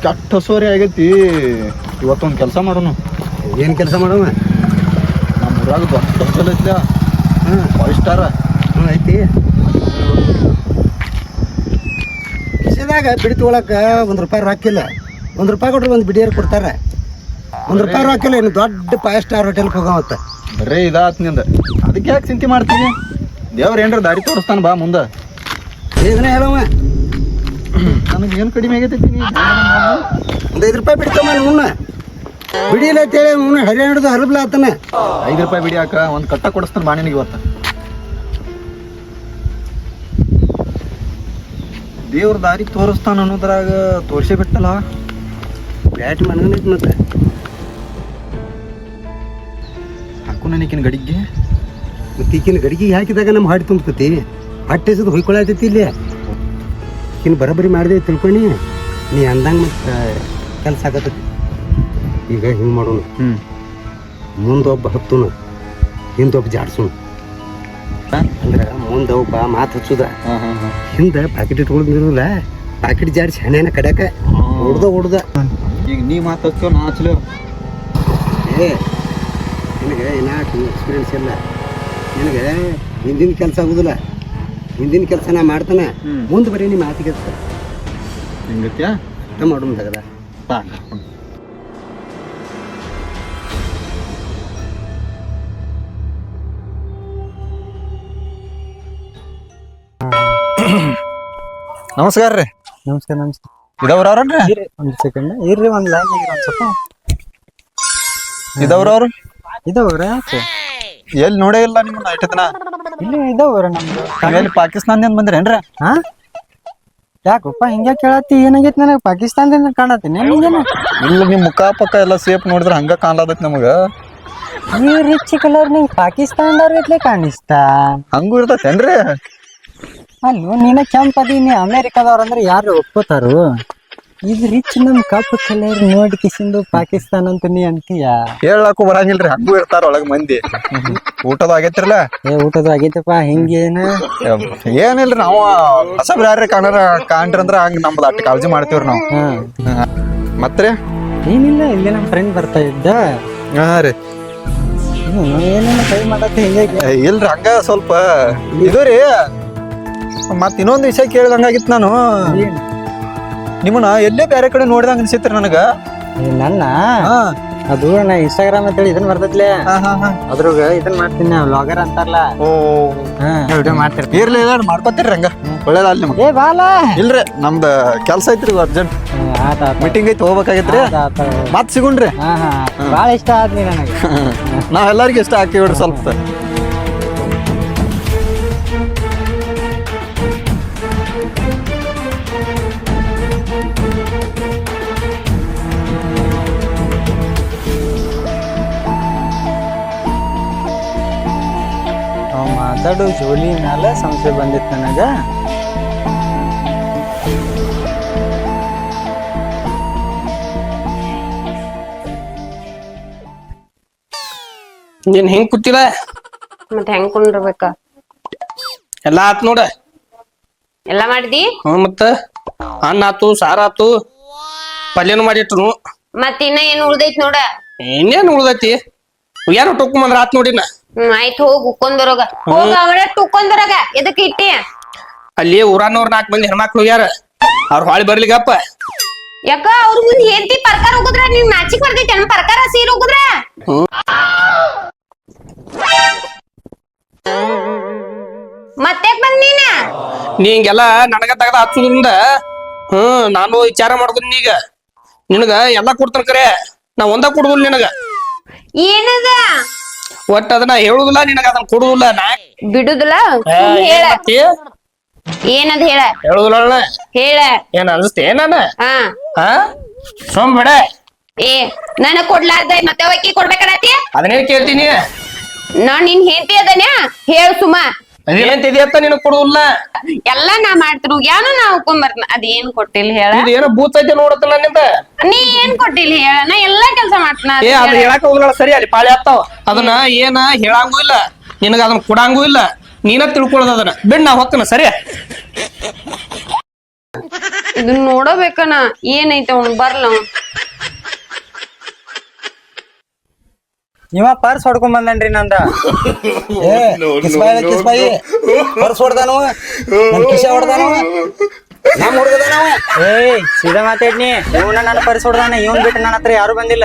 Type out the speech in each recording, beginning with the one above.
ಕೆಟ್ಟ ಹಸುವರಿ ಆಗೈತಿ. ಇವತ್ತೊಂದು ಕೆಲಸ ಮಾಡೋಣ. ಏನು ಕೆಲಸ ಮಾಡೋಣ? ನಮ್ಮ ಊರಾಗ ದೊಡ್ಡ ಹೋಟೆಲ್ ಐತ್ಲ, 5 ಸ್ಟಾರ್ ಐತಿ. ಕಿಸೆದಾಗ ಬಿಡಿ ತೊಗೊಳಕ್ಕೆ ₹1 ರೊಕ್ಕಿಲ್ಲ. ₹1 ಕೊಟ್ರೆ ಒಂದು ಬಿಡಿಯರು ಕೊಡ್ತಾರೆ. ₹1 ರೊಕ್ಕಿಲ್ಲ. ಇನ್ನು ದೊಡ್ಡ 5 ಸ್ಟಾರ್ ಹೋಟೆಲ್ಗೆ ಹೋಗೋವತ್ತ. ಬರೇ ಇದಾತ್ ನಿಂದ. ಅದಕ್ಕೆ ಯಾಕೆ ಚಿಂತೆ ಮಾಡ್ತೀನಿ? ದೇವ್ರ ಏನ್ರ ದಾರಿ ತೋರಿಸ್ತಾನ ಬಾ ಮುಂದೆ. ಇದನ್ನ ಹೇಳವ. ನನಗೆ ಏನು ಕಡಿಮೆ ಆಗೈತಿ? ಒಂದು ₹5 ಬಿಡ್ತಮ್ಮ ಮುನ್ನ ಬಿಡಿಲ್ಲ ಅಂತೇಳಿ ಮುನ್ನ ಹರಿಯಾಣ ಹಿಡಿದು ಹರಬ್ಲ ಆತನ. ₹5 ಬಿಡಿ ಹಾಕ ಒಂದು ಕಟ್ಟ ಕೊಡಿಸ್ತಾನೆ ಬಾ ನಿನಗೆ ಇವತ್ತು. ದೇವ್ರ ದಾರಿ ತೋರಿಸ್ತಾನ ಅನ್ನೋದ್ರಾಗ ತೋರಿಸೇ ಬಿಟ್ಟಲ್ಲ. ಬ್ಯಾಟ್ ಮನಗನೈತಿ ಮತ್ತೆ ಹಾಕು ನನಗಿನ ಗಡಿಗೆ. ಮತ್ತೆ ಈಕಿನ ಗಡಿಗೆ ಹಾಕಿದಾಗ ನಮ್ಮ ಹಾಡಿ ತುಂಬ್ತತಿ. ಹೊಟ್ಟೆ ಹೆಸದು ಹೊಯ್ಕೊಳತೈತಿ ಇಲ್ಲಿ. ಈಕಿನ ಬರೋಬ್ಬರಿ ಮಾಡಿದೆ ತಿಳ್ಕೊಂಡು ನೀ ಅಂದಂಗೆ ಮತ್ತೆ ಕೆಲಸ ಆಗತ್ತೈತಿ. ಈಗ ಹಿಂಗೆ ಮಾಡೋಣ. ಮುಂದೊಬ್ಬ ಹತ್ತುನು, ಹಿಂದೊಬ್ಬ ಜಾಡ್ಸೋಣ. ಅಂದ್ರೆ ಮುಂದೆ ಒಬ್ಬ ಮಾತು ಹಚ್ಚುದ, ಹಿಂದೆ ಪಾಕೆಟ್ ಇಟ್ಕೊಂಡಿರಲ್ಲ, ಪಾಕೆಟ್ ಜಾಡ್ಸಿ ಹಣೆನ ಕಡ್ಯಾಕ ಹೊಡ್ದ. ಈಗ ನೀ ಮಾತು ಹಚ್ಚೋ ನಾ ಹಚ್ಚಲೋ. ನಿನಗೆ ಏನಾಟು ಎಕ್ಸ್ಪೀರಿಯನ್ಸ್ ಇಲ್ಲ. ನಿನಗೆ ಹಿಂದಿನ ಕೆಲಸ ಆಗೋದಿಲ್ಲ. ಹಿಂದಿನ ಕೆಲಸ ನಾ ಮಾಡ್ತಾನೆ. ಮುಂದೆ ಬರೀ ನಿಮ್ಮ ಮಾತಿಗೆ ಹಿಂಗತ್ಯಾ ಮಾಡೋಣ ತಗದ. ನಮಸ್ಕಾರ ರೀ. ನಮಸ್ಕಾರ. ಇದವ್ರವ್ರನ್ರಿ? ಒಂದು ಸೆಕೆಂಡ್ ಇರ್ರಿ, ಒಂದು ಲೈನ್ ಒಂದು ಸ್ವಲ್ಪ. ಇದವ್ರವ್ರು ಇದಾವ್ರ? ಎಲ್ಲಿ ನೋಡೇ ಇಲ್ಲ ನಿಮ್ಮನ್ನ ಐಟ ದಿನ. ಇಲ್ಲಿ ಇದಾವ್ರ ನಮ್ದು. ಎಲ್ಲಿ ಪಾಕಿಸ್ತಾನದಿಂದ ಬಂದ್ರೇನ್ರ? ಹಾ, ಯಾಕಪ್ಪ ಹಿಂಗ್ಯಾ ಕೇಳತ್ತಿ? ಏನಾಗೈತಿ ನನಗೆ? ಪಾಕಿಸ್ತಾನದಿಂದ ಕಾಣತ್ತೀನಿ ನಿಂಗೇನ? ಇಲ್ಲ, ನಿಮ್ಮ ಮುಖ ಪಕ್ಕ ಎಲ್ಲ ಸೇಪ್ ನೋಡಿದ್ರೆ ಹಂಗ ಕಾಣ್ಲಾದೈತಿ ನಮಗ. ಈ ರಿಚ್ ಕಲರ್ ನಿಂಗೆ ಪಾಕಿಸ್ತಾನದವ್ರ ಇಟ್ಲೆ ಕಾಣಿಸ್ತಾ? ಹಂಗೂ ಇರ್ತೈತೇನ್ರಿ? ಅಲ್ಲೂ ನೀನ ಕೆಂಪದೀನಿ, ಅಮೇರಿಕಾದವ್ರ ಅಂದ್ರೆ ಯಾರು ಒಪ್ಕೋತಾರು? ಇದು ರಿಚ್ ನಮ್ ಕಪ್ಪು ಕಲರ್ ನೋಡಿ ಕಿಸಿಂದು ಪಾಕಿಸ್ತಾನ ಅಂತ ನೀ ಅಂತೀಯ? ಹೇಳಕ್ಕೂ ಬರಂಗಿಲ್ರಿ, ಹಂಗೂ ಇರ್ತಾರ ಒಳಗ್ ಮಂದಿ. ಊಟದ ಆಗೈತಿರಲ್ಲ? ಊಟದ ಆಗೈತಪ್ಪ. ಹಿಂಗೇನ ಏನಿಲ್ರಿ, ನಾವು ಹೊಸಬ್ರು ಯಾರ್ರಿ ಕಾಣ್ರಂದ್ರ ಹಂಗ ನಮ್ದು ಅಟ್ಟು ಕಾಳಜಿ ಮಾಡ್ತೀವ್ರಿ ನಾವು. ಮತ್ರಿ ಏನಿಲ್ಲ, ಇಲ್ಲಿ ನಮ್ ಫ್ರೆಂಡ್ ಬರ್ತಾ ಇದ್ದ. ಹಾ ರೀ. ಏನೇನ ಕೈ ಮಾಡತ್ತೆ ಹಿಂಗೆ? ಇಲ್ರಿ, ಹಂಗ ಸ್ವಲ್ಪ ಇದು ರೀ. ಮತ್ ಇನ್ನೊಂದು ವಿಷಯ ಕೇಳ್ದಂಗಾಗಿತ್ತು ನಾನು. ನಿಮ್ಮನ್ನ ಎಲ್ಲೇ ಬೇರೆ ಕಡೆ ನೋಡಿದಂಗ ಅನ್ಸಿತ್ರಿ ನನಗ. ನನ್ನ ಅದು ನಾ ಇನ್ಸ್ಟಾಗ್ರಾಮ್ ಅಂತೇಳಿ ಇದನ್ನ ಬರ್ತೈತ್ಲೆ, ಅದ್ರಾಗ ಇದನ್ನ ಮಾಡ್ತೀನಿ, ವ್ಲಾಗರ್ ಅಂತಾರಲ್ಲ. ಓ, ವಿಡಿಯೋ ಮಾಡ್ತಿರ್ತೀನಿ. ಇರ್ಲಿ, ಮಾಡ್ಕೊತೀರಿ ಹಂಗ ಒಳ್ಳೇದ ಅಲ್ಲಿ ನಿಮ್ಗೆ. ಏ ಬಾಲ. ಇಲ್ರಿ, ನಮ್ದು ಕೆಲ್ಸ ಐತ್ರಿ ಅರ್ಜೆಂಟ್ ಮೀಟಿಂಗ್ ಐತಿ, ಹೋಗ್ಬೇಕಾಗೈತ್ರಿ. ಮತ್ ಸಿಗುಣ್ರಿ. ಬಾಳ ಇಷ್ಟ ಆದ್ನಿ ನನಗೆ. ನಾವೆಲ್ಲರಿಗೂ ಇಷ್ಟ ಹಾಕಿವ್ರಿ ಸ್ವಲ್ಪ. ಮಾತಾಡೋ ಜೋಲಿ ಮ್ಯಾಲ ಸಂಶಯ ಬಂದಿತ್ತು ನನಗ. ನೀನ್ ಹೆಂಗ್ ಕೂತಿಲ್ಲ? ಮತ್ತೆ ಹೆಂಗ್ ಕೊಂಡಿರ್ಬೇಕ? ಎಲ್ಲಾ ಆತ್ ನೋಡ. ಎಲ್ಲಾ ಮಾಡಿದಿ? ಮತ್ತ ಅನ್ನ ಆತು, ಸಾರ ಆತು, ಪಲ್ಯನು ಮಾಡಿಟ್ರು. ಮತ್ ಇನ್ನ ಏನ್ ಉಳ್ದೈತ್ ನೋಡ? ಇನ್ನೇನ್ ಉಳ್ದೈತಿ? ಯಾರು ಟೊಕ್ಕೊಂಬಂದ್ರ ಆತ್ ನೋಡಿನ. ಆಯ್ತು, ಹೋಗ್ ಉಕ್ಕೊಂದರೋಗ. ಹೋಗ ಅವಳ ಟುಕ್ಕೊಂದರೋಗ. ಎದಕ್ ಇಟ್ಟಿ? ಅಲ್ಲಿ ಊರಾನವ್ರ 4 ಮಂದಿ ಹೆಣ್ಮಕ್ಳು ಹೋಗ್ಯಾರ. ಅವ್ರ ಹೊಳಿ ಬರ್ಲಿಗಪ್ಪ. ಯಾಕ ಅವ್ರ ಮುಂದ್ ಹೆಂಡತಿ ಪರ್ಕಾರ ಹೋಗುದ್ರ ನೀವ್ ನಾಚಿಕ್ ಬರ್ತೈತಿ? ಪರ್ಕಾರ ಸೀರ್ ಹೋಗುದ್ರ ಮತ್ತೆ ಬಂದ್ ನೀನ? ನೀ ಹಿಂಗೆಲ್ಲ ನನಗ ತಗದ ಹಚ್ಚುದ್ರಿಂದ ನಾನು ವಿಚಾರ ಮಾಡ್ಕೊಂಡ್ ಈಗ ನಿನಗ ಎಲ್ಲಾ ಕೊಡ್ತಾನ. ಕರೆ ನಾ ಒಂದ ಕೊಡುದಿಲ್ಲ ನಿನಗ. ಏನದ? ಒಟ್ಟ ಅದನ್ನ ಹೇಳುದಿಲ್ಲ, ನಿನಗ ಅದನ್ನ ಕೊಡುದಿಲ್ಲ. ನಾ ಬಿಡುದಿಲ್ಲ. ಹೇಳ. ಏನದ ಹೇಳ? ಹೇಳುದಿಲ್ಲ. ಹೇಳ. ಏನ್ ಅನ್ಸ್ತೇ ನಾನ? ಸೋಮ್ ಬೇಡ. ಏ, ನನಗ್ ಕೊಡ್ಲಾರ್ದ ಮತ್ತೆ ಅವಕ್ಕಿ ಕೊಡ್ಬೇಕಡತಿ? ಅದನ್ನೇ ಕೇಳ್ತೀನಿ. ನಾ ನಿನ್ ಹೆಂಡತಿ ಅದನ್ಯಾ ಹೇಳ ಸುಮ. ಅದೇನಂತಿದ್ಯತ್ತ ನಿನಗ್ ಕೊಡುದಿಲ್ಲ. ಎಲ್ಲಾ ನಾ ಮಾಡ್ತಿರು ಯಾನು ನಾ ಹುಕೊಂಡ್ ಬರ್ತನ. ಅದೇನ್ ಕೊಟ್ಟಿಲ್ಲ ಹೇಳ? ಏನೋ ಭೂತ ಐತೆ ನೋಡತ್ತಲ್ಲ ನಿಂದ. ನೀ ಏನ್ ಕೊಟ್ಟಿಲ್ಲ ಹೇಳ? ನಾ ಎಲ್ಲಾ ಕೆಲ್ಸ ಮಾಡ್ತನ. ಅದ್ ಹೇಳಕ್ ಹೋಗ್ಲ ಸರಿ, ಅಲ್ಲಿ ಪಾಳಿ ಆಗ್ತಾವ. ಅದನ್ನ ಏನ ಹೇಳಂಗೂ ಇಲ್ಲ, ನಿನಗ ಅದನ್ನ ಕೊಡಂಗೂ ಇಲ್ಲ. ನೀನ ತಿಳ್ಕೊಳ್ಳೋದ ಅದನ್ನ ಬಿಡ್. ನಾ ಹೊಕ್ಕನ ಸರಿ. ಇದನ್ನ ನೋಡಬೇಕನ ಏನೈತೆ ಅವ್ನು ಬರ್ಲ ಅವ. ಇವ ಪರ್ಸ್ ಹೊಡ್ಕೊಂಡ್ ಬಂದನ್ರಿ ನಂದ. ಕಿಸ್ಬಾಯಿ ಪರ್ಸ್ ಹೊಡ್ದಾನು ನನ್ ಕಿಶ ಹೊಡ್ದಾನು ನಮ್ ಹುಡುಗದಾನವ. ಏಯ್ ಸೀದಾ ಮಾತಾಡ್ನಿ. ಇವನ ನನ್ನ ಪರ್ಸ್ ಹೊಡ್ದಾನ. ಇವನ್ ಬಿಟ್ಟು ನನ್ನ ಹತ್ರ ಯಾರು ಬಂದಿಲ್ಲ.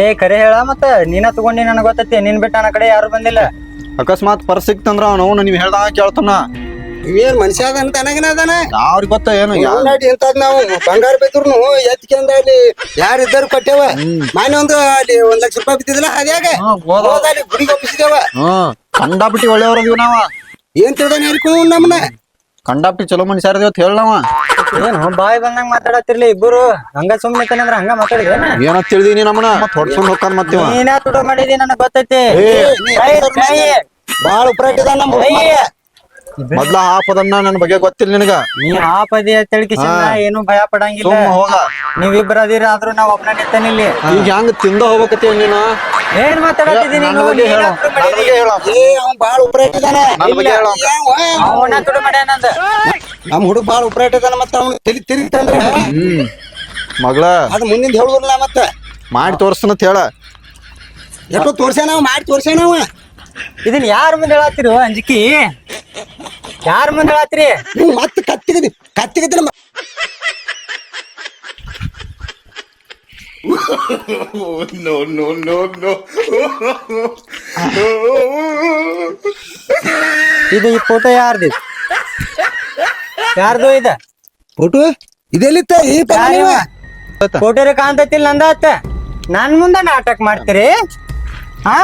ಏ ಕರೆ ಹೇಳ ಮತ್ತ ನೀನ ತಗೊಂಡಿ ನನಗ್ ಗೊತ್ತೈತಿ. ನಿನ್ ಬಿಟ್ಟು ನನ್ನ ಕಡೆ ಯಾರು ಬಂದಿಲ್ಲ. ಅಕಸ್ಮಾತ್ ಪರ್ಸ್ ಸಿಕ್ತಂದ್ರ ಅವನು ನೀವ್ ಹೇಳ್ದಂಗ ಕೇಳ್ತಾನ. ಇವೇನ್ ಮನುಷ್ಯ ಅದಾನ ತನಗನ ಅದಾನ. ಅವ್ರಿಗೆ ಗೊತ್ತ ಏನು ನೋಡಿ ಎಂತದ್ ನಾವು ಬಂಗಾರ ಬೇಕರು ಎತ್ಕೊಂಡ ಅಲ್ಲಿ ಯಾರಿದ್ದಾರು ಕೊಟ್ಟೇವ. ಮಾನೆ ಅಲ್ಲಿ 1 ಲಕ್ಷ ರೂಪಾಯಿ ಬಿದ್ದಿದಿಲ್ಲ ಅದ್ಯಾಗ ಅಲ್ಲಿ ಗುಡಿಗೆ ಒಪ್ಪಿಸಿದೇವ. ಕಂಡಾಪಿಟ್ಟಿ ಒಳ್ಳೆಯವ್ರದೀವಿ ನಾವ. ಏನ್ ತಿಳ್ದಾನ ಹೇಳ್ಕೊ ನಮ್ಮನ್ನ. ಕಂಡಾಪಿಟ್ಟಿ ಚಲೋ ಮನುಷ್ಯರದೇವ್ ಅಂತ ಹೇಳವ. ಏನು ಬಾಯ್ ಬಂದಂಗ ಮಾತಾಡತ್ತಿರ್ಲಿ ಇಬ್ಬರು. ಹಂಗ ಸುಮ್ಮನೆ ಅಂದ್ರ ಹಂಗ ಮಾತಾಡಿದ್ರೆ ಏನಂತ ತಿಳಿದೀನಿ ನಮ್ಮನ್ನ ಮತ್ ಹೊಡ್ಸ್ಕೊಂಡ್ ಹೋಗ್ತಾನ ಮತ್ತೇವ. ನೀನ ತುಡು ಮಾಡಿದಿ ನನಗ್ ಗೊತ್ತೈತಿ. ಬಾಳ ಉಪರಾಟ ಇದಾನ ನಮ್ಮ ಹುಡುಗ. ಮೊದ್ಲ ಆ ಪದನ್ನ ನನ್ ಬಗ್ಗೆ ಗೊತ್ತಿಲ್ಲ ನಿನಗ. ನೀ ಆ ಪದಿ ತಿಳ್ಕಿಸಿ ಏನು ಭಯ ಪಡಂಗಿಲ್ಲ. ಸುಮ್ಮ ಹೋಗ. ನೀವಿಬ್ರ ಅದೀರ ಆದ್ರೂ ನಾವ್ ಒಬ್ಬನ ನಿಂತಾನ ಇಲ್ಲಿ. ಈಗ ಹೆಂಗ್ ತಿಂದ ಹೋಗ್ಬೇಕತ್ತೀವ ನೀನು. ಏನ್ ಮಾತಾಡತ್ತಿದ್ದೀನಿ ನನ್ ಬಗ್ಗೆ ಹೇಳು. ನನ್ ಬಗ್ಗೆ ಹೇಳು. ಅವ್ನ್ ಬಾಳ ಉಪರಾಟ ಇದಾನ. ನನ್ ಬಗ್ಗೆ ಹೇಳು. ಅವನ ತುಡು ಮಾಡ್ಯಾನಂದ. ನಮ್ ಹುಡುಗ ಬಾಳ ಉಪರಾಟ ಇದಾನ. ಮತ್ತ ಅವ್ನ ತಲಿ ತಿರುಗ್ತಾನ್ರಿ. ಮಗಳ ಅದ್ ಮುಂದಿನ ಹೇಳುದಿಲ್ಲ. ಮತ್ತ ಮಾಡಿ ತೋರ್ಸ್ತನತ್ ಹೇಳ. ಎಷ್ಟೋ ತೋರ್ಸ್ಯಾನ ಮಾಡಿ ತೋರ್ಸ್ಯಾನವ. ಇದನ್ ಯಾರ ಮುಂದೆ ಹೇಳತ್ತೀರಿ ಅಂಜಿಕಿ? ಯಾರ ಮುಂದೆ ಹೇಳತ್ತೀರಿ? ನೀವು ಮತ್ತೆ ಕತ್ತಿಗದ ಇದು ಈ ಫೋಟೋ ಯಾರ್ದು? ಯಾರ್ದು ಇದ ಫೋಟೋ? ಇದೆಲ್ಲಿತ್ತ ಈ ಫೋಟೋ ಕಾಣ್ತತಿಲ್ಲ ನಂದ ಅತ್ತ. ನನ್ ಮುಂದ ನಾಟಕ ಮಾಡ್ತೀರಿ? ಹಾ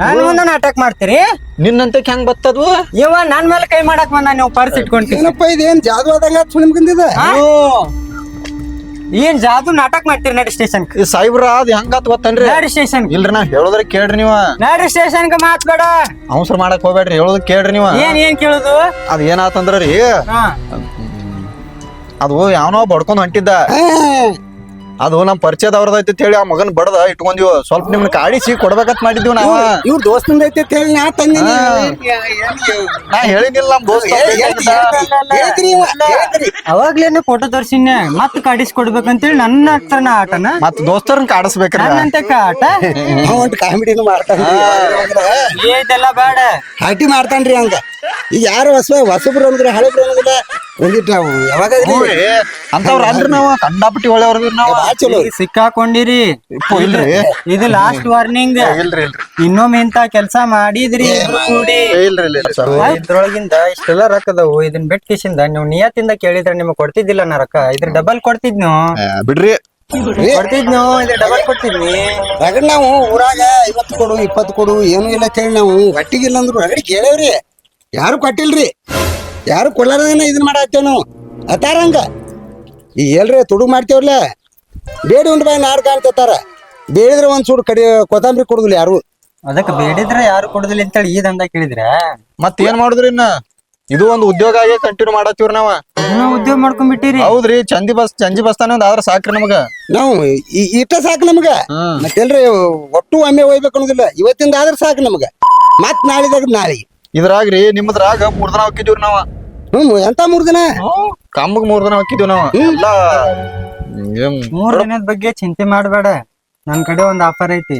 ನನ್ ಮುಂದ ನಾಟಕ ಮಾಡ್ತೀರಿ? ನಿನ್ನಂತೆ ಹೆಂಗ್ ಬತ್ತದು? ಇವ ನನ್ ಮೇಲೆ ಕೈ ಮಾಡಕ್ ಬಂದ. ನೀವು ಪರ್ಸ್ ಇಟ್ಕೊಂತೀವಿ. ಏನಪ್ಪ ಇದೇನ್ ಜಾದು ಆದಂಗ ಸುಳಿಮ್ಕಂದಿದ. ಏನ್ ಜಾದು ನಾಟಕ ಮಾಡ್ತೀರಿ? ನಡಿ ಸ್ಟೇಷನ್. ಈ ಸಾಯಿಬ್ರ ಅದ್ ಹೆಂಗಾತ್ ಗೊತ್ತನ್ರಿ? ನಡಿ ಸ್ಟೇಷನ್. ಇಲ್ರಿ ನಾ ಹೇಳೋದ್ರ ಕೇಳ್ರಿ ನೀವ. ನಡಿ ಸ್ಟೇಷನ್ ಮಾತ್ ಬೇಡ. ಅವಸರ ಮಾಡಕ್ ಹೋಗ್ಬೇಡ್ರಿ, ಹೇಳೋದ್ ಕೇಳ್ರಿ ನೀವ. ಏನ್ ಕೇಳುದು? ಅದ್ ಏನಾತಂದ್ರ ರೀ, ಹಾ ಅದು ಯಾವನೋ ಬಡ್ಕೊಂಡ್ ಹೊಂಟಿದ್ದ. ಅದು ನಮ್ ಪರಿಚಯದವ್ರದ ಐತಿ ಹೇಳಿ ಆ ಮಗನ್ ಬಡದ ಇಟ್ಕೊಂದಿವ್. ಸ್ವಲ್ಪ ನಿಮ್ನ ಕಾಡಿಸಿ ಕೊಡ್ಬೇಕಂತ ಮಾಡಿದ್ವಿ ನಾವ. ಇವ್ರ ದೋಸ್ತಂದ ಐತಿ ಅಂತ ಹೇಳಿ ನಾ ತಂದಿನಿ. ನಾ ಹೇಳಿನಿಲ್ಲ ನಮ್ ದೋಸ್ತ ಅವಾಗ್ಲೇನೆ ಫೋಟೋ ತೋರ್ಸಿನ ಮತ್ ಕಾಡಿಸ್ ಕೊಡ್ಬೇಕಂತೇಳಿ ನನ್ನ ಹತ್ರನ ಆಟನ. ಮತ್ ದೋಸ್ತರನ್ ಕಾಡಿಸ್ಬೇಕ್ರಿ. ನನ್ನಂತೆ ಆಟ ಒಂದ್ ಕಾಮಿಡಿನು ಮಾಡ್ತಾನ. ಇದೆಲ್ಲ ಬೇಡ. ಹಾಟಿ ಮಾಡ್ತಾನ್ರಿ ಹಂಗ. ಈಗ ಯಾರು ಹೊಸಬ್ರು ಅಂದ್ರೆ ಹಳಬ್ರು ಅನ್ನೋದಿಲ್ಲ. ಒಂದಿಟ್ಟು ನಾವು ಯಾವಾಗ ಅಂತವ್ರ ಅಲ್ರಿ ನಾವ. ಕಂಡಾಪಟ್ಟಿ ಒಳ್ಳೆಯವ್ರ ನಾವ. ಚಲೋ ಸಿಕ್ಕಾಕೊಂಡಿರಿ. ಇಲ್ರಿ ಇದು ಲಾಸ್ಟ್ ವಾರ್ನಿಂಗ್. ಇಲ್ರಿ ಇನ್ನೊಮ್ಮೆ ಇಂತ ಕೆಲ್ಸ ಮಾಡಿದ್ರಿ ಕೂಡಿ. ಇಲ್ರಿ ಇದ್ರೊಳಗಿಂದ ಇಷ್ಟೆಲ್ಲ ರೊಕ್ಕದವು. ಇದನ್ ಬೆಟ್ಕಿಸಿಂದ ನೀವು ನಿಯತ್ತಿಂದ ಕೇಳಿದ್ರೆ ನಿಮಗ್ ಕೊಡ್ತಿದ್ದಿಲ್ಲ ನಾ ರೊಕ್ಕ. ಇದ್ರ ಡಬಲ್ ಕೊಡ್ತಿದ್ನು. ಬಿಡ್ರಿ ಕೊಡ್ತಿದ್ನು. ಇದ್ರ ಡಬಲ್ ಕೊಡ್ತಿದ್ನಿ. ರಗಡ್ ನಾವು ಊರಾಗ 50 ಕೊಡು 20 ಕೊಡು ಏನು ಇಲ್ಲ ಕೇಳಿ ನಾವು ಹೊಟ್ಟಿಗಿಲ್ಲ ಅಂದ್ರು ರಗಡ್ ಕೇಳೇವ್ರಿ. ಯಾರು ಕೊಟ್ಟಿಲ್ರಿ. ಯಾರು ಕೊಡ್ಲಾರ್ದೇನ ಇದನ್ ಮಾಡತ್ತೇವ್ ನಾವು. ಅತಾರಂಗ ಈಗ ಎಲ್ರಿ ತುಡುಗ್ ಮಾಡ್ತೇವ್ರಲ್ಲ. ಬೇಡಿ ಉಂಡ್ ಬಾಯಿ ನಾಡ್ ಕಾಣ್ತಾರ. ಬೇಡಿದ್ರೆ ಒಂದ್ ಸೂಡು ಕಡಿ ಕೊತ್ತಂಬರಿ ಕೊಡುದಿಲ್ಲ ಯಾರು. ಅದಕ್ಕೆ ಬೇಡಿದ್ರೆ ಯಾರು ಕೊಡುದಿಲ್ಲ ಅಂತೇಳಿ ಈ ದಂಧ ಕೇಳಿದ್ರ ಮತ್ ಏನ್ ಮಾಡುದ್ರಿ ಇನ್ನ? ಇದು ಒಂದು ಉದ್ಯೋಗ ಆಗಿ ಕಂಟಿನ್ಯೂ ಮಾಡತ್ತೀವ್ರಿ ನಾವ. ಉದ್ಯೋಗ ಮಾಡ್ಕೊಂಡ್ಬಿಟ್ಟಿರಿ. ಹೌದ್ರಿ. ಚಂಜಿ ಬಸ್ತಾನೆ ಒಂದ್ ಆದ್ರ ಸಾಕ್ರಿ ನಮಗ. ನಾವು ಇಷ್ಟ ಸಾಕು ನಮ್ಗ. ಮತ್ತೆಲ್ರಿ ಒಟ್ಟು ಒಮ್ಮೆ ಒಯ್ಬೇಕು ಅನ್ನೋದಿಲ್ಲ. ಇವತ್ತಿಂದ ಆದ್ರ ಸಾಕು ನಮ್ಗ. ಮತ್ ನಾಳಿದಾಗ ನಾಳೆಗೆ ಇದ್ರಾಗ್ರಿ ನಿಮ್ಮದ್ರಾಗ 3 ದಿನ ಹೋಗಿದ್ದೀವ್ರಿ ನಾವ. ಎಂತ 3 ದಿನ? ಕಮ್ಮಗ್ 3 ದಿನ ಹೋಗಿದ್ದೀವಿ ನಾವ. ಎಲ್ಲಾ 3 ದಿನದ ಬಗ್ಗೆ ಚಿಂತೆ ಮಾಡ್ಬೇಡ. ನನ್ ಕಡೆ ಒಂದ್ ಆಫರ್ ಐತಿ.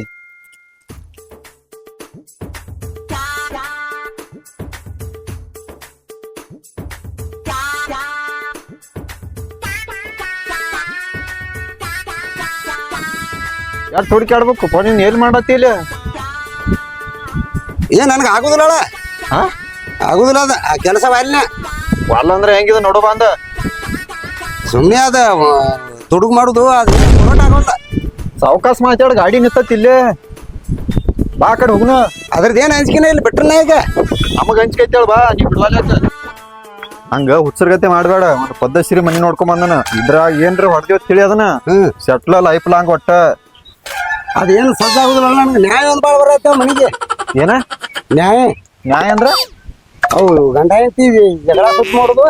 ಯಾರು ಹುಡುಕಿ ಆಡ್ಬೇಕು ನೀನ್ ಏನ್ ಮಾಡತ್ತಿ ಇಲ್ಲ? ಏನ್ ನನ್ಗ ಆಗುದಿಲ್ಲ. ಆಗುದಿಲ್ಲ ಅದ ಆ ಕೆಲಸ ಅಲ್ಲ. ವಾಲ್ ಅಂದ್ರೆ ಹೆಂಗಿದ ನೋಡು ಬಂದ. ಸುಮ್ನೆ ಅದ ತುಡುಗ್ ಮಾಡುದು ಅದು ಆಗೋಲ್ಲ. ಸಾವಕಾಶ ಮಾತಾಡ ಗಾಡಿ ನಿಂತತ್ ಇಲ್ಲೇ. ಬಾ ಕಡೆ ಹೋಗುನು. ಅದ್ರದ್ದೇನ್ ಅಂಜಿಕೆನ ಇಲ್ಲಿ ಬಿಟ್ರಲ್ಲ. ಈಗ ನಮಗ ಹಂಚ್ಕೈತೇಳ ಬಾ. ನೀ ಬಿಡ್ವಾಲ ಹಂಗ ಹುಚ್ಚರ್ಗತೆ ಮಾಡ್ಬೇಡ. ಒಂದು ಪದ್ಧತಿ ಮನಿ ನೋಡ್ಕೊಂಡ್ ಬಂದನ. ಇದ್ರಾಗ ಏನ್ರ ಹೊಡೆದೇವ್ ತಿಳಿ ಅದನ್ನ ಸೆಟ್ಲ ಲೈಫ್ ಲಾಂಗ್ ಒಟ್ಟ. ಅದೇನು ಸಜ್ಜಾಗುದಿಲ್ಲ. ನನ್ಗೆ ನ್ಯಾಯ ಒಂದ್ ಬಾಳ ಬರತ್ತ ಮನಿಗೆ. ಏನ ನ್ಯಾಯ ಅಂದ್ರ? ಅವು ಗಂಡ ಹೆಂಡತಿ ಜಗಳ ಸುತ್ತ ಮಾಡುದು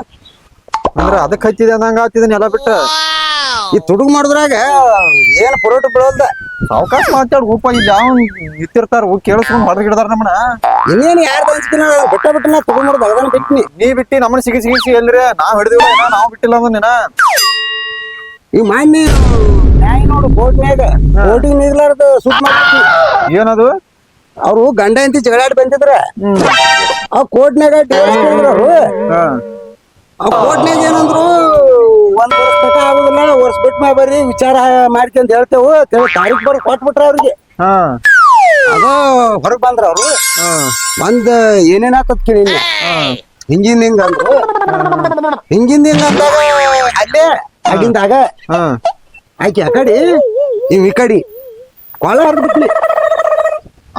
ಅಂದ್ರ ಅದಕ್ಕೆ ಹಚ್ಚಿದೆ ಅಂದಂಗ ಆತಿದನ್ ಎಲ್ಲ ಬಿಟ್ಟ. ಈ ತುಡುಗ್ ಮಾಡಿದ್ರಾಗ ಏನ್ ಪರೋಟ ಬೀಳಲ್ದ. ಸಾವಕಾಶ ಮಾತಾಡ್ ರೂಪ ಇಲ್ಲಿ ಯಾವ ನಿಂತಿರ್ತಾರ ಕೇಳಿಸ್ಕೊಂಡ್ ಹೊರಗೆ ಹಿಡ್ದಾರ ನಮ್ಮನ. ಇನ್ನೇನ್ ಯಾರ್ದು ಹಂಚ್ಕಿನ ಬಿಟ್ಟ ನಾ ತುಡುಗ್ ಮಾಡೋದು ಅಗದಾನ ಬಿಟ್ನಿ. ನೀ ಬಿಟ್ಟಿ ನಮ್ಮನ್ನ ಸಿಗಿಸಿ ಎಲ್ರಿ ನಾವ್ ಹಿಡಿದಿವ ನಾವ್ ಬಿಟ್ಟಿಲ್ಲ ಅಂದಿನ. ಈಗ ಮಾನ್ಯ ನ್ಯಾಯ ನೋಡು ಕೋರ್ಟ್ನ್ಯಾಗ ಕೋರ್ಟಿಗೆ ನಿಗ್ಲಾರ್ದ ಸುಟ್ ಮಾಡ್ತಿ. ಏನದು? ಅವ್ರು ಗಂಡ ಹೆಂಡತಿ ಜಗಳಾಡಿ ಬಂದಿದ್ರ ಆ ಕೋರ್ಟ್ನ್ಯಾಗ ಅವ್ರು ಆ ಕೋರ್ಟ್ನ್ಯಾಗ ಏನಂದ್ರು 1 ವರ್ಷ ತಕ ಆಗುದಿಲ್ಲ, ವರ್ಷ ಬಿಟ್ಟು ಮಾ ಬರ್ರಿ ವಿಚಾರ ಮಾಡ್ಕೊಂಡ್ ಹೇಳ್ತೇವು ತಾರೀಖ್ ಬರ್ ಕೊಟ್ಬಿಟ್ರ ಅವ್ರಿಗೆ. ಅದ ಹೊರಗ್ ಬಂದ್ರ ಅವ್ರು ಒಂದ್ ಏನೇನ್ ಆತತ್ ಕೇಳಿ ಹಿಂಗಿಂದ ಹಿಂಗ ಅಂದ್ರು. ಹಿಂಗಿಂದ ಹಿಂಗ ಅಂದಾಗ ಅಲ್ಲೇ ಆಗಿಂದಾಗ ಆಕಿ ಆ ಕಡೆ ಇವ್ ಈ ಕಡೆ ಕೊಳ ಹರಿದ್ಬಿಟ್ಲಿ.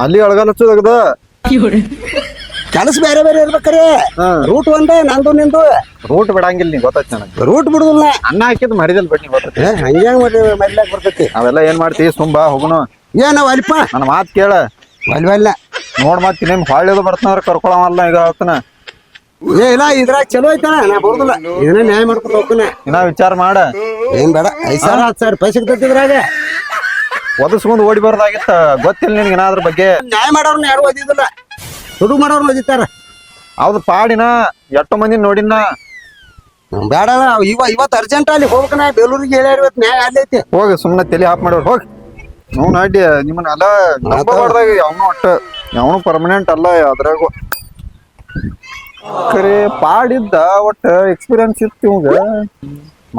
ಅಲ್ಲಿ ಅಳಗಾಲ ಹಚ್ಚೋದಾಗದ ಕೆಲಸ ಬೇರೆ ಬೇರೆ ಇರ್ಬೇಕ್ರೆ ರೂಟ್ ಒಂದೇ ನಂದು ನಿಂದು. ರೂಟ್ ಬಿಡಂಗಿಲ್ಲ ನೀ ಗೊತ್ತಾಯ್ತು ನನಗೆ. ರೂಟ್ ಬಿಡುದಿಲ್ಲ. ಅನ್ನ ಹಾಕಿದ್ ಮರಿದಲ್ ಬಿಡ್ ನೀ ಗೊತ್ತೈತಿ. ಹಂಗ್ಯಾಂಗ ಮರಿಲಾಕ್ ಬರ್ತೈತಿ. ಅವೆಲ್ಲ ಏನ್ ಮಾಡ್ತಿ ತುಂಬಾ ಹೋಗುನು. ಏನಾವ ಅಲ್ಪ ನನ್ನ ಮಾತ್ ಕೇಳ. ಅಲ್ವಲ್ಲ ನೋಡ್ ಮತ್ ನಿಮ್ ಹೊಳ್ಳಿದು ಬರ್ತಾನ ಕರ್ಕೊಳವಲ್ಲ ಈಗ ಆತನ. ಏ ಇಲ್ಲ ಇದ್ರಾಗ ಚಲೋ ಐತಣ ನಾ ಬರುದಿಲ್ಲ ಇದನ್ನ ನ್ಯಾಯ ಮಾಡ್ಕೊಂಡು ಹೋಗ್ತಾನೆ. ಇನ್ನ ವಿಚಾರ ಮಾಡ. ಏನ್ ಬೇಡ 5,000 10,000 ರೂಪಾಯಿ ಸಿಗ್ತೈತಿ ಇದ್ರಾಗ. ಒದಸ್ಕೊಂಡ್ ಓಡಿ ಬರೋದಾಗಿತ್ತ ಗೊತ್ತಿಲ್ಲ ನಿನ್ಗೆ ಅದ್ರ ಬಗ್ಗೆ. ನ್ಯಾಯ ಮಾಡೋರ್ನ ಯಾರು ಓದಿದಿಲ್ಲ, ತುಡುಗ್ ಮಾಡೋರ್ನ ಓದಿತಾರ. ಹೌದು ಪಾಡಿನ ಎಷ್ಟೋ ಮಂದಿ ನೋಡಿನ. ಬೇಡ ಇವತ್ತು ಅರ್ಜೆಂಟ್ ಅಲ್ಲಿ ಹೋಗ್ಬೇಕನ ಬೇಲೂರಿಗೆ ಹೇಳ್ಯಾರ ಇವತ್ತು ನ್ಯಾಯ ಅಲ್ಲೈತಿ. ಹೋಗಿ ಸುಮ್ನೆ ತಲೆ ಹಾಪ್ ಮಾಡೋರು ಹೋಗಿ. ನಾವು ನಾಡಿ ನಿಮ್ಮನ್ನೆಲ್ಲ ನಂಬಬಾರ್ದಾಗ ಯಾವನು ಒಟ್ಟ ಯಾವನು ಪರ್ಮನೆಂಟ್ ಅಲ್ಲ ಅದ್ರಾಗ. ಖರೆ ಪಾಡಿದ್ದ ಒಟ್ಟ ಎಕ್ಸ್ಪೀರಿಯನ್ಸ್ ಇತ್ತು ಇವಂಗ.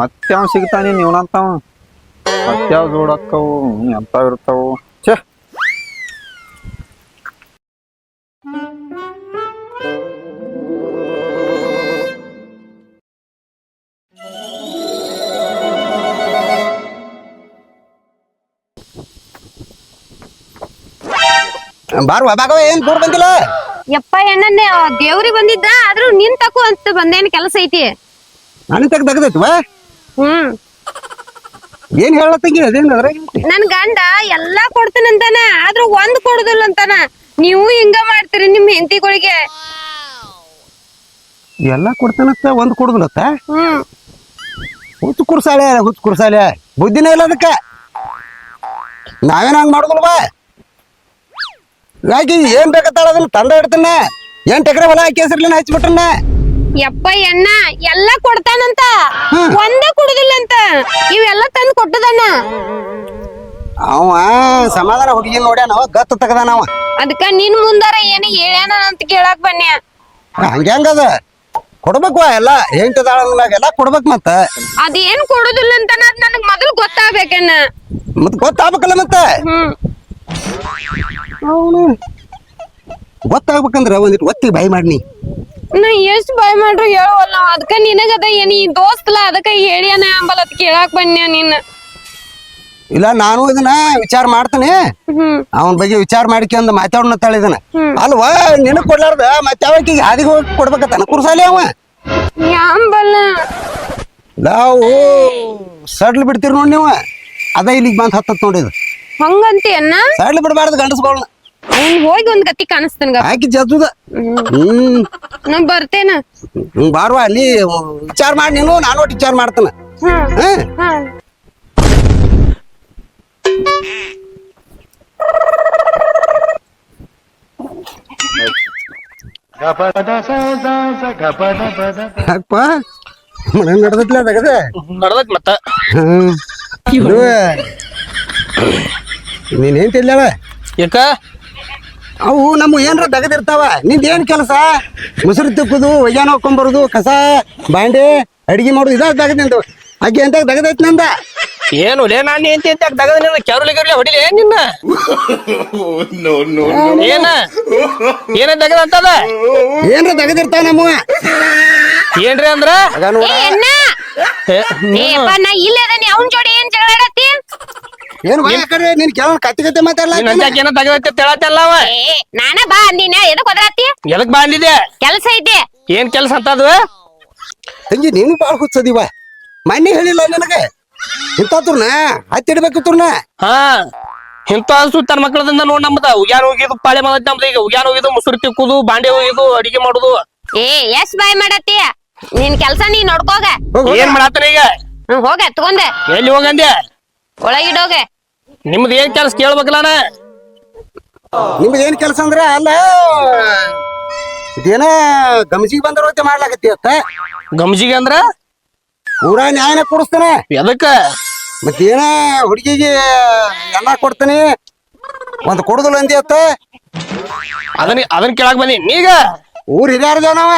ಮತ್ತೆ ಅವ್ನು ಸಿಗ್ತಾನೆ ನೀವನಂತಾವ ಮತ್ಯಾವ ಜೋಡಕ್ಕವು ಎಂತಾವ್ ಇರ್ತಾವು. ಛೇ ಬಾರ್ವಾ ಬಾಗವ ಏನ್ ದೂರ ಬಂದಿಲ್ಲ. ಯಪ್ಪ ಎಣ್ಣೆ ದೇವ್ರಿ ಬಂದಿದ್ದ ಆದ್ರೂ ನಿನ್ ತಕೋ ಅಂತ ಬಂದೇನ್ ಕೆಲಸ ಐತಿ. ನಾನು ತೆಗ್ದೈತ್ವಾ ಏನ್ ಹೇಳತ್ತಂಗಿ ಅದೇನ್ ಅದ್ರಾಗ ನನ್ ಗಂಡ ಎಲ್ಲಾ ಕೊಡ್ತೀನಂತಾನ ಆದ್ರೂ ಒಂದ್ ಕೊಡುದಿಲ್ಲ ಅಂತಾನ. ನೀವು ಹಿಂಗ ಮಾಡ್ತೀರಿ ನಿಮ್ ಹೆಂಡತಿಗಳಿಗೆ. ಎಲ್ಲಾ ಕೊಡ್ತಾನತ್ತ ಒಂದ್ ಕೊಡುದಿಲ್ಲತ್ತ. ಹುಚ್ಚ ಕುರ್ಸಾಲೆ ಬುದ್ಧಿನೇ ಇಲ್ಲ ಅದಕ್ಕ. ನಾವೇನ್ ಹಂಗ ಮಾಡುದಿಲ್ವಾ? ಯಾಕೆ ಏನ್ ಬೇಕತ್ತಾಳ ಅದನ್ನ ತಂದ ಇಡ್ತಾನ. 8 ಎಕರೆ ಹೊಲ ಹಾಕಿ ಹೆಸರ್ಲಿನ ಹಚ್ಬಿಟ್ರನ್ನ. ಯಪ್ಪ ಎಣ್ಣ ಎಲ್ಲಾ ಕೊಡ್ತಾನಂತ ಒಂದೇ ಕೊಡುದಿಲ್ಲ ಅಂತ. ಇವೆಲ್ಲ ತಂದ್ ಕೊಟ್ಟದಣ್ಣ. ಅವ ಸಮಾಧಾನ ಹುಡುಗಿ ನೋಡ್ಯಾನ ಗತ್ತ ತಗದಾನವ. ಅದಕ್ಕ ನಿನ್ ಮುಂದಾರ ಏನ ಹೇಳ್ಯಾನ ಅಂತ ಕೇಳಾಕ್ ಬನ್ನಿ. ಹಂಗ್ಯಾಂಗದ ಕೊಡ್ಬೇಕು ಎಲ್ಲ ಹೆಂಟದಾಳ ಎಲ್ಲಾ ಕೊಡ್ಬೇಕ್ ಮತ್ತ. ಅದೇನ್ ಕೊಡುದಿಲ್ಲ ಅಂತ ನನಗ್ ಮೊದಲು ಗೊತ್ತಾಗ್ಬೇಕಣ್ಣ. ಮತ್ ಗೊತ್ತಾಗ್ಬೇಕಲ್ಲ ಮತ್ತ. ಅವನು ಗೊತ್ತಾಗ್ಬೇಕಂದ್ರ ಒಂದಿಟ್ಟು ಒತ್ತಿಗೆ ಬಾಯಿ ಮಾಡ್ನಿ. ನಾ ಎಷ್ಟ್ ಬಾಯ್ ಮಾಡ್ರು ಹೇಳುವಲ್ಲ. ಅದಕ್ಕ ನಿನಗದ ಏನ್ ಈ ದೋಸ್ತಲ ಅದಕ್ಕ ಹೇಳ್ಯಾನ ಅಂಬಲ್ ಅದ್ ಕೇಳಾಕ್ ಬನ್ನಿ ನಿನ್ನ. ಇಲ್ಲ ನಾನು ಇದನ್ನ ವಿಚಾರ ಮಾಡ್ತಾನೆ. ಅವನ ಬಗ್ಗೆ ವಿಚಾರ ಮಾಡ್ಕೊಂಡ್ ಮಾತಾಡೋಣ ಇದನ್ನ. ಅಲ್ವಾ ನಿನಗ್ ಕೊಡ್ಲಾರ್ದ ಮತ್ತೆ ಯಾವಕ್ಕಿಗೆ ಹಾದಿಗೆ ಹೋಗಿ ಕೊಡ್ಬೇಕತ್ತಾನ ಕುರ್ಸಾಲಿ ಅವ. ಯಾಂಬಲ್ಲ ನಾವು ಸಡ್ಲ್ ಬಿಡ್ತೀರಿ ನೋಡಿ ನೀವು. ಅದ ಇಲ್ಲಿಗೆ ಬಂದ್ ಹತ್ತತ್ ನೋಡಿದ್ ಹಂಗಂತೀಯನ್ನ. ಸಡ್ಲ್ ಬಿಡಬಾರ್ದು ಗಂಡಸ್ಗಳನ್ನ. ಅವ್ನ್ ಹೋಗಿ ಒಂದ್ ಗತಿ ಕಾಣಿಸ್ತನ್ಗ ಹಾಕಿ ಜದ್ದುದ. ನಾ ಬರ್ತೇನ. ಬಾರ್ವಾ ಅಲ್ಲಿ ವಿಚಾರ ಮಾಡಿ ನೀನು ನಾನು ಒಟ್ಟು ವಿಚಾರ ಮಾಡ್ತಾನ. ಯಾಕಪ್ಪ ಮನೆ ನಡ್ದತ್ಲ ಅದಾಗದ ನಡ್ದೈತ್ ಮತ್ತ. ನೀನ್ ಏನ್ ತಿಳ್ಯಾಳ ಯಾಕ ಅವು ನಮ್ಮ ಏನ್ರ ದಗದಿರ್ತಾವ. ನಿಂದ ಏನ್ ಕೆಲಸ? ಮುಸುರು ತಿಕ್ಕುದು, ಒಯ್ಯಾನ ಹಾಕೊಂಬರುದು, ಕಸ ಬಾಂಡೆ ಅಡಿಗೆ ಮಾಡುದು ಇದ ದಗದಿಂದು. ಅಕ್ಕಿ ಅಂತ ದಗದೈತ್ ನಂದ. ಏನು ಲೇ ನಾನು ಏನ್ ತಿಂತ ತಗದ ನಿನ್ನ ಕೆರಳಿ ಹೊಡಿಲಿ ಏನ್ ನಿನ್ನ ಏನ ಏನ ತಗದ ಅಂತದ ಏನ್ರ ದಗದಿರ್ತಾವ ನಮ್ಮ ಏನ್ರಿ ಅಂದ್ರ ನಾ ಇಲ್ಲ ಅವನ್ ಜೋಡಿ ಏನ್ ಜಗಳಾಡತ್ತಿ? ಏನ್ ಕಡೆ ನಿನ್ ಕೆಲ ಕತ್ತಿ ಮಾತಾಡ್ಲ ಏನ ತಗದೈತೆ ತೆಳತಲ್ಲ ಅವ. ನಾನ ಬಾ ಅಂದಿನ ಎದಕ್ ಒದರಾತಿ? ಎದಕ್ ಬಾ ಅಂದಿದೆ? ಕೆಲ್ಸ ಐತಿ. ಏನ್ ಕೆಲ್ಸ ಅಂತದ? ತಂಗಿ ನೀನು ಬಾಳ್ ಹುಚ್ಚದಿವ. ಮನ್ನಿ ಹೇಳಿಲ್ಲ ನನಗೆ ಇಂತತ್ರನ ಹತ್ತಿಡ್ಬೇಕಿತ್ರನ. ಹಾ ಇಂತ ಸುತ್ತಾರ ಮಕ್ಕಳದಿಂದ ನೋಡ್ ನಮ್ದ ಉಗ್ಯಾನ ಹೋಗಿದ್ದು ಪಾಳೆ ಮಾಡದ್ ನಮ್ದು. ಈಗ ಉಗ್ಯಾನ ಹೋಗಿದ್ದು ಮುಸುರು ತಿಕ್ಕುದು, ಬಾಂಡೆ ಹೋಗಿದ್ದು, ಅಡಿಗೆ ಮಾಡುದು. ಎಷ್ಟ್ ಬಾಯ್ ಮಾಡತ್ತಿ? ನಿನ್ ಕೆಲ್ಸ ನೀ ನೋಡ್ಕೋಗ. ಏನ್ ಮಾಡಾತನ ಈಗ? ಹೋಗ ತಗೊಂಡೆ ಎಲ್ಲಿ ಹೋಗಂದೆ ಒಳಗಿಡೋಗೆ. ನಿಮ್ದು ಏನ್ ಕೆಲಸ ಕೇಳ್ಬೇಕಲ್ಲ ಅಣ್ಣ. ನಿಮ್ದು ಏನ್ ಕೆಲಸ ಅಂದ್ರ ಅಲ್ಲ ಇದೇನ ಗಮಜಿಗೆ ಬಂದರೋತೆ ಮಾಡ್ಲಾಕತ್ತಿ ಅತ್ತ ಗಮ್ಜಿಗೆ ಅಂದ್ರ ಪೂರಾ ನ್ಯಾಯನ ಕೊಡಿಸ್ತಾನೆ. ಎದಕ್ಕ ಮತ್ತೇನ ಹುಡುಗಿಗೆ ಎಲ್ಲ ಕೊಡ್ತಾನೆ ಒಂದ್ ಕೊಡುದಿಲ್ಲ ಅಂದಿ ಅತ್ತ. ಅದನ್ನ ಕೇಳಕ್ ಬಂದಿ ನೀಗ. ಊರ್ ಹಿರಿಯಾರದೇವನವ,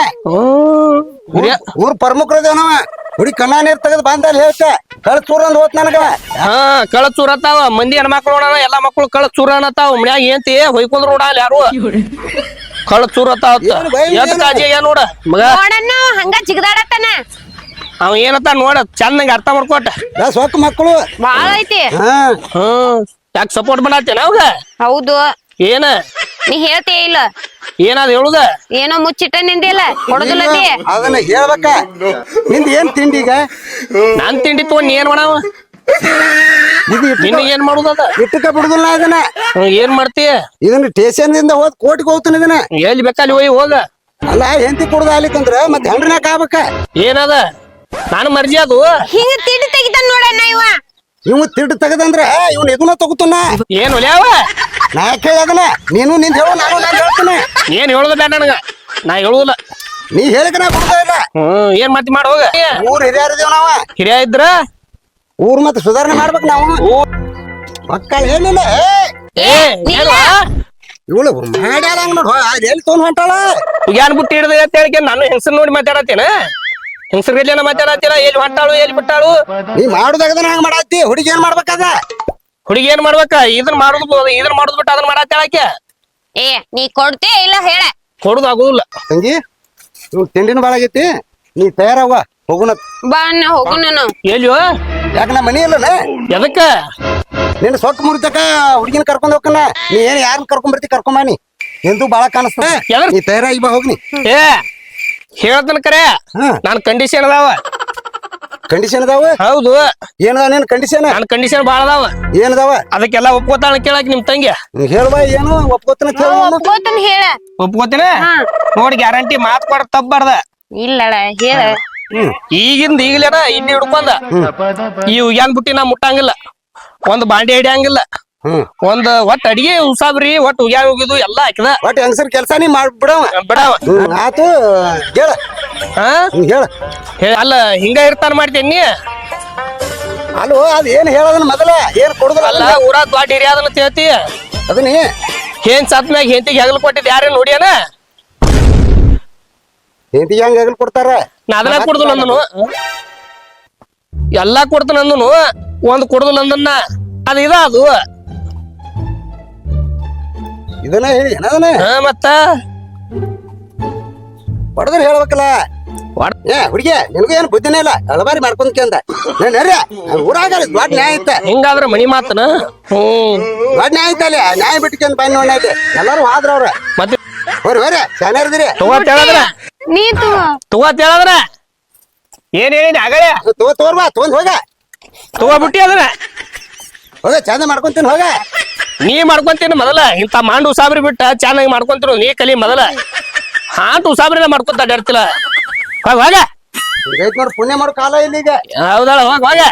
ಊರ್ ಪ್ರಮುಖರದೇವನವ. ಹುಡುಗಿ ಕಣ್ಣ ನೀರ್ ತೆಗೆದು ಬಂದಲ್ಲಿ ಹೇಳ್ತೆ ಕಳ್ ಚೂರ್ ಅಂದ್ ಹೋತ್ ನನಗ. ಹಾ ಕಳ ಚೂರ್ ಅತ್ತಾವ ಮಂದಿ ಹೆಣ್ಮಕ್ಳು ನೋಡಣ ಎಲ್ಲಾ ಮಕ್ಳು ಕಳ ಚೂರ ಅನ್ನತ್ತಾವ. ಮನ್ಯಾಗ ಏಂತಿ ಹೊಯ್ಕೊಂಡ್ರ ನೋಡಲ್ಲ ಯಾರು ಕಳ ಚೂರ್ ಅತ್ತಾವ. ಎದ್ ಕಾಜಿ ಆಗ್ಯಾವ ನೋಡ ಮಗ. ನೋಡಣ್ಣ ಹಂಗ ಜಿಗದಾಡತ್ತಾನ. ಅವ ಏನತ್ತ ನೋಡ ಚಂದಂಗ ಅರ್ಥ ಮಾಡ್ಕೊಟ. ಸೊಕ್ಕ ಮಕ್ಕಳು ಬಾಳ ಐತಿ. ಯಾಕೆ ಸಪೋರ್ಟ್ ಮಾಡತ್ತೇನ ಅವಾಗ? ಹೌದು. ಏನ ನೀ ಹೇಳ್ತೇ ಇಲ್ಲ. ಏನಾದ ಹೇಳುದ? ಏನೋ ಮುಚ್ಚಿಟ್ಟ ನಿಂದಿಲ್ಲ ಕೊಡುದಿಲ್ಲದಿ. ಅದನ್ನ ಹೇಳ್ಬೇಕ. ನಿಂದ ಏನ್ ತಿಂಡಿ ಈಗ? ನಾನ್ ತಿಂಡಿ ತಗೊಂಡ್ ನೀ ಏನ್ ಮಾಡವ? ನಿನ್ನ ಏನ್ ಮಾಡುದದ? ಇಟ್ಟಕ ಬಿಡುದಿಲ್ಲ ಇದನ್ನ. ಏನ್ ಮಾಡ್ತೀಯ? ಇದನ್ನ ಸ್ಟೇಷನ್ ದಿಂದ ಹೋದ್ ಕೋರ್ಟ್ಗೆ ಹೋಗ್ತಾನ ಇದನ್ನ. ಎಲ್ಲಿ ಬೇಕಲ್ಲಿ ಹೋಗಿ ಹೋಗ. ಅಲ್ಲ ಹೆಂಡತಿ ಕುಡ್ದ ಆಗ್ಲಿಕ್ಕಂದ್ರ ಮತ್ತೆ ಹೆಂಡ್ರನ್ಯಾಕ ಆಗ್ಬೇಕ. ಏನದ ನಾನು ಮರ್ಜಿ ಅದು. ಹಿಂಗ ತಿಂಡಿ ತೆಗಿತಾನ ನೋಡಣ್ಣ ಇವ. ಇವ್ ತಿಡ್ಡು ತೆಗದಂದ್ರ ಇವ್ನ ಇದನ್ನ ತಗೋತಾನ. ಏನ್ ಹೊಲ್ಯಾವ? ನಾ ಕೇಳಿ ಅದನ್ನ ನೀನು ನಿಂದ ಹೇಳು ನಾನು ಹೇಳ್ತೇನೆ. ಏನ್ ಹೇಳುದ ಬೇಡ ನನಗ, ನಾ ಹೇಳುದಿಲ್ಲ. ನೀ ಹೇಳಿಕ ನಾ ಕೊಡ್ತಾ ಇಲ್ಲ. ಏನ್ ಮಾಡ್ತಿ ಮಾಡ ಹೋಗ. ಊರ್ ಹಿರಿಯರಿದೇವ್ ನಾವ. ಹಿರಿಯ ಇದ್ರ ಊರ್ ಮತ್ತೆ ಸುಧಾರಣೆ ಮಾಡ್ಬೇಕು ನಾವು. ಮಕ್ಕಳ ಏನಿಲ್ಲ ಇವಳು ಮಾಡ್ಯಾಳ ನೋಡು ಎಲ್ಲಿ ತೊಗೊಂಡ್ ಹೊಂಟಾಳ. ಏನ್ ಬಿಟ್ಟು ಹಿಡ್ದ ಅಂತ ಹೇಳಿಕೆ ನಾನು ಹೆಂಗಸರ್ ನೋಡಿ ಮಾತಾಡತ್ತೇನ? ಹೆಂಗಸರ್ ಗಡ್ಲೇನ ಮಾತಾಡತ್ತೀರ? ಎಲ್ಲಿ ಹೊಂಟಾಳು ಎಲ್ಲಿ ಬಿಟ್ಟಾಳು? ನೀ ಮಾಡುದಾಗದನ ಹಂಗ ಮಾಡತ್ತಿ. ಹುಡುಗಿ ಏನ್ ಮಾಡ್ಬೇಕದ? ಹುಡುಗಿ ಏನ್ ಮಾಡ್ಬೇಕ? ಇದನ್ ಮಾಡುದು ಬಿಟ್ಟು ಅದನ್ನ ಮಾಡತ್ತಾಳಕ್ಕೆ. ಏ ನೀ ಕೊಡ್ತೇ ಇಲ್ಲ ಹೇಳ. ಕೊಡುದು ಆಗುದಿಲ್ಲ ತಂಗಿ. ಇವ್ ತಿಂಡಿನ ಬಾಳ ಆಗೈತಿ. ನೀ ತಯಾರವ್ವ ಹೋಗುಣ. ಬಾ ಅಣ್ಣ ಹೋಗುಣ ನಾವು. ಎಲ್ಲಿಯೋ? ಯಾಕ ನಾ ಮನಿ ಇಲ್ಲನ? ಎದಕ್ಕ? ನಿನ್ನ ಸೊಕ್ಕ ಮುರಿತಕ ಹುಡುಗಿನ ಕರ್ಕೊಂಡ್ ಹೋಗ್ಕನ. ನೀ ಏನ್ ಯಾರನ್ನ ಕರ್ಕೊಂಡ್ ಬರ್ತಿ ಕರ್ಕೊಂಡ್ ಬಾನಿ. ಎಂದು ಬಾಳ ಕಾಣಿಸ್ತ. ನೀ ತಯಾರಾಗಿ ಬಾ ಹೋಗ್ನಿ. ಏ ಹೇಳ್ತನ ಕರೆ ನಾನ್ ಕಂಡೀಷನ್ ಅದಾವ. ಕಂಡೀಷನ್ ಅದಾವ? ಹೌದು. ಏನದ ನಿನ್ ಕಂಡೀಷನ್? ನನ್ ಕಂಡೀಷನ್ ಬಾಳ ಅದಾವ. ಏನದಾವ? ಅದಕ್ಕೆಲ್ಲ ಒಪ್ಕೋತಾಳ ಕೇಳಕ್ ನಿಮ್ ತಂಗಿ. ಹೇಳ್ಬಾ ಏನು ಒಪ್ಕೋತನ ಒಪ್ಕೋತನ್ ಹೇಳ. ಒಪ್ಕೋತೀನ ನೋಡಿ ಗ್ಯಾರಂಟಿ ಮಾತ್ ಕೊಡ ತಪ್ಪಬಾರ್ದ. ಇಲ್ಲಳ ಹೇಳ. ಈಗಿಂದ ಈಗಲೇನ ಇಲ್ಲಿ ಹಿಡ್ಕೊಂಡ ಈ ಏನ್ ಬುಟ್ಟಿ ನಾ ಮುಟ್ಟಂಗಿಲ್ಲ. ಒಂದ್ ಬಾಂಡೆ ಹಿಡಿಯಂಗಿಲ್ಲ. ಒಂದ್ ಒಟ್ಟ ಅಡಿಗೆ ಉಸಾಬ್ರಿ ಒಟ್ಟು ಉಗ್ಯಾನ ಹೋಗಿದ್ದು ಎಲ್ಲಾ ಹಾಕಿದ. ಒಟ್ಟು ಹೆಂಗಸರ್ ಕೆಲ್ಸ ನೀ ಮಾಡ್ಬಿಡವ. ಬಿಡವ ಆತು ಹೇಳ. ಹೇಳ. ಅಲ್ಲ ಹಿಂಗ ಇರ್ತಾನ ಮಾಡ್ತೇನಿ ನೀ. ಅಲ್ವ ಅದ್ ಏನ್ ಹೇಳದನ್ ಮೊದಲ ಏನ್ ಕೊಡುದಿಲ್ಲ. ಅಲ್ಲ ಊರಾಗ ದೊಡ್ಡ ಹಿರಿಯಾದನ್ನ ಹೇಳ್ತಿ. ಅದನ್ನ ಏನ್ ಸತ್ ಮ್ಯಾಗ ಹೆಂತಿಗೆ ಹೆಗಲ್ ಕೊಟ್ಟಿದ್ ಯಾರೇನ್ ನೋಡ್ಯಾನ? ಹೆಂಡತಿಗೆ ಹೆಂಗ್ ಹೆಗಲ್ ಕೊಡ್ತಾರ? ನಾ ಅದನ್ನ ಕೊಡುದಿಲ್ಲ ಅಂದನು. ಎಲ್ಲಾ ಕೊಡ್ತಾನ ಅಂದನು. ಒಂದ್ ಕೊಡುದಿಲ್ಲ ಅಂದನ್ನ. ಅದ ಇದ ಅದು ಇದನ್ನ ಹೇಳಿ ಏನದನ್ನ ಮತ್ತ ಹೊಡೆದ್ರೆ ಹೇಳ್ಬೇಕಲ್ಲ. ಏ ಹುಡುಗಿ ನಿನಗೂ ಏನು ಬುದ್ಧಿನೇ ಇಲ್ಲ. ಅಳಬಾರಿ ಮಾಡ್ಕೊಂಡ್ಕಂದ ಊರಾಗ ದೊಡ್ಡ ನ್ಯಾಯ ಐತ. ಹಿಂಗಾದ್ರ ಮನಿ ಮಾತನ. ದೊಡ್ಡ ನ್ಯಾಯ ಐತ ಅಲ್ಲಿ. ನ್ಯಾಯ ಬಿಟ್ಕೊಂಡ್ ಬನ್ನಿ ನೋಡೈತೆ ಎಲ್ಲಾರು ಆದ್ರ ಅವ್ರ. ಮತ್ತೆ ಹೋರಿ ಹೋರಿ ಚೆನ್ನಾಗಿರ್ದಿರಿ. ತಗೋತ್ ಹೇಳದ್ರ ನೀ ತಗೋತ್ ಹೇಳದ್ರ ಏನ್ ಹೇಳಿನಿ ಆಗಲೇ. ತೋರ್ಬಾ ತೊಗೊಂಡ್ ಹೋಗ. ತಗೋಬಿಟ್ಟಿ ಅದನ್ನ ಹೋಗ ಚಂದ ಮಾಡ್ಕೊಂತೀನಿ ಹೋಗ. ನೀ ಮಾಡ್ಕೊಂತೀನಿ ಮೊದಲ. ಇಂತ ಮಾಂಡು ಉಸಾಬ್ರಿ ಬಿಟ್ಟ ಚೆನ್ನಾಗಿ ಮಾಡ್ಕೊಂತಿರು ನೀ ಕಲಿ ಮೊದಲ. ಹಾಂಟು ಉಸಾಬ್ರಿನ ಮಾಡ್ಕೊಂತ ಅಡ್ಯಾಡ್ತಿಲ್ಲ. ಹೋಗ ಹೋಗ. ನೋಡಿ ಪುಣ್ಯ ಮಾಡೋ ಕಾಲ ಇಲ್ಲಿಗ. ಹೌದಳ ಹೋಗ ಹೋಗ.